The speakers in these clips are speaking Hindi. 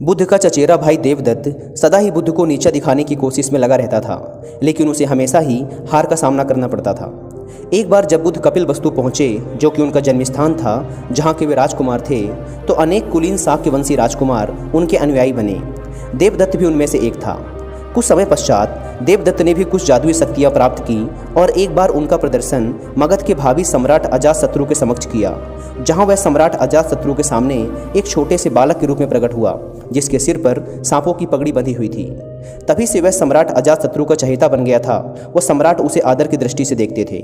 बुद्ध का चचेरा भाई देवदत्त सदा ही बुद्ध को नीचा दिखाने की कोशिश में लगा रहता था, लेकिन उसे हमेशा ही हार का सामना करना पड़ता था। एक बार जब बुद्ध कपिलवस्तु पहुँचे, जो कि उनका जन्मस्थान था, जहाँ के वे राजकुमार थे, तो अनेक कुलीन शाक्यवंशी राजकुमार उनके अनुयायी बने। देवदत्त भी उनमें से एक था। कुछ समय पश्चात देवदत्त ने भी कुछ जादुई शक्तियाँ प्राप्त की और एक बार उनका प्रदर्शन मगध के भावी सम्राट अजातशत्रु के समक्ष किया, जहाँ वह सम्राट अजातशत्रु के सामने एक छोटे से बालक के रूप में प्रकट हुआ, जिसके सिर पर सांपों की पगड़ी बंधी हुई थी। तभी से वह सम्राट अजातशत्रु का चहेता बन गया था। वह सम्राट उसे आदर की दृष्टि से देखते थे।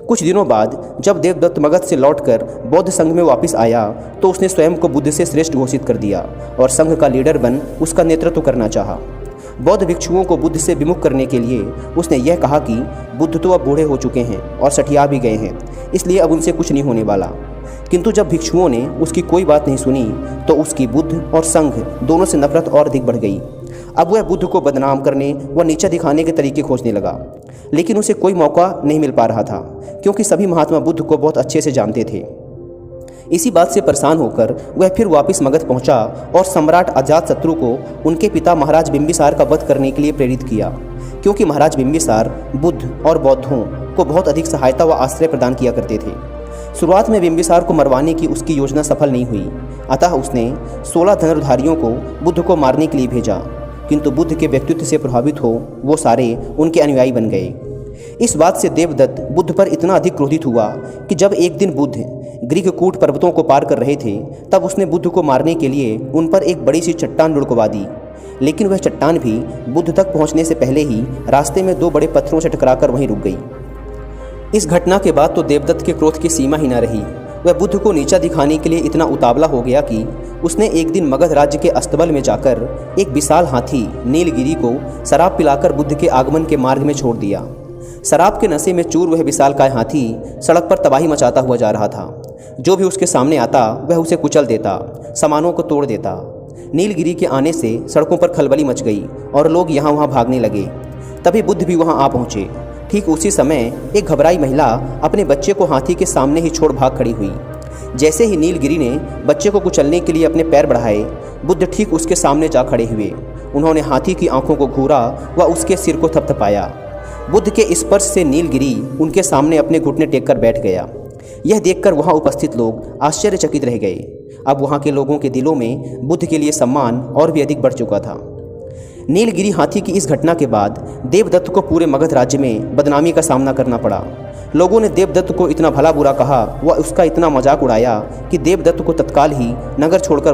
कुछ दिनों बाद जब देवदत्त मगध से लौटकर बौद्ध संघ में वापस आया, तो उसने स्वयं को बुद्ध से श्रेष्ठ घोषित कर दिया और संघ का लीडर बन उसका नेतृत्व करना चाहा। बौद्ध भिक्षुओं को बुद्ध से विमुख करने के लिए उसने यह कहा कि बुद्ध तो अब बूढ़े हो चुके हैं और सठिया भी गए हैं, इसलिए अब उनसे कुछ नहीं होने वाला। किंतु जब भिक्षुओं ने उसकी कोई बात नहीं सुनी, तो उसकी बुद्ध और संघ दोनों से नफरत और अधिक बढ़ गई। अब वह बुद्ध को बदनाम करने व नीचा दिखाने के तरीके खोजने लगा, लेकिन उसे कोई मौका नहीं मिल पा रहा था, क्योंकि सभी महात्मा बुद्ध को बहुत अच्छे से जानते थे। इसी बात से परेशान होकर वह फिर वापस मगध पहुंचा और सम्राट अजातशत्रु को उनके पिता महाराज बिंबिसार का वध करने के लिए प्रेरित किया, क्योंकि महाराज बिंबिसार बुद्ध और बौद्धों को बहुत अधिक सहायता व आश्रय प्रदान किया करते थे। शुरुआत में बिंबिसार को मरवाने की उसकी योजना सफल नहीं हुई, अतः उसने 16 धनुर्धारियों को बुद्ध को मारने के लिए भेजा, किंतु बुद्ध के व्यक्तित्व से प्रभावित हो वो सारे उनके अनुयायी बन गए। इस बात से देवदत्त बुद्ध पर इतना अधिक क्रोधित हुआ कि जब एक दिन बुद्ध ग्रीककूट पर्वतों को पार कर रहे थे, तब उसने बुद्ध को मारने के लिए उन पर एक बड़ी सी चट्टान लुढ़कवा दी। लेकिन वह चट्टान भी बुद्ध तक पहुंचने से पहले ही रास्ते में 2 बड़े पत्थरों से टकराकर वहीं रुक गई। इस घटना के बाद तो देवदत्त के क्रोध की सीमा ही न रही। वह बुद्ध को नीचा दिखाने के लिए इतना उतावला हो गया कि उसने एक दिन मगध राज्य के अस्तबल में जाकर एक विशाल हाथी नीलगिरी को शराब पिलाकर बुद्ध के आगमन के मार्ग में छोड़ दिया। शराब के नशे में चूर वह विशालकाय हाथी सड़क पर तबाही मचाता हुआ जा रहा था। जो भी उसके सामने आता वह उसे कुचल देता, सामानों को तोड़ देता। नीलगिरी के आने से सड़कों पर खलबली मच गई और लोग यहाँ वहाँ भागने लगे। तभी बुद्ध भी वहाँ आ पहुँचे। ठीक उसी समय एक घबराई महिला अपने बच्चे को हाथी के सामने ही छोड़ भाग खड़ी हुई। जैसे ही नीलगिरी ने बच्चे को कुचलने के लिए अपने पैर बढ़ाए, बुद्ध ठीक उसके सामने जा खड़े हुए। उन्होंने हाथी की आंखों को घूरा व उसके सिर को थपथपाया। बुद्ध के स्पर्श से नीलगिरी उनके सामने अपने घुटने टेककर बैठ गया। यह देखकर वहाँ उपस्थित लोग आश्चर्यचकित रह गए। अब वहाँ के लोगों के दिलों में बुद्ध के लिए सम्मान और भी अधिक बढ़ चुका था। नीलगिरी हाथी की इस घटना के बाद देवदत्त को पूरे मगध राज्य में बदनामी का सामना करना पड़ा। लोगों ने देवदत्त को इतना भला बुरा कहा व उसका इतना मजाक उड़ाया कि देवदत्त को तत्काल ही नगर छोड़कर